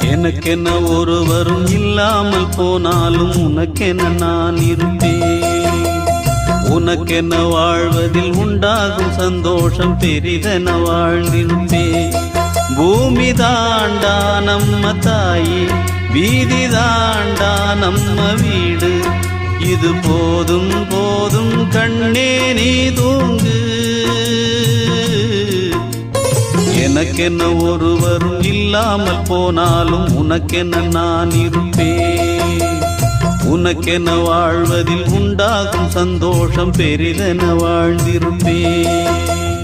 எனக்கென ஒருவரும் இல்லாமல் போனாலும் உனக்கென நான் இருப்பேன். உனக்கென வாழ்வதில் உண்டாகும் சந்தோஷம் பெரிதென வாழ்ந்திருப்பேன். பூமி தாண்டா நம்ம தாயி, வீதி தாண்டா நம்ம வீடு. இது போதும் போதும் கண்ணே நீ தூங்கு. எனக்கென ஒருவரும் இல்லாமல் போனாலும் உனக்கென நான் இருப்பேன். உனக்கென வாழ்வதில் உண்டாகும் சந்தோஷம் பெரிதென வாழ்ந்திருப்பேன்.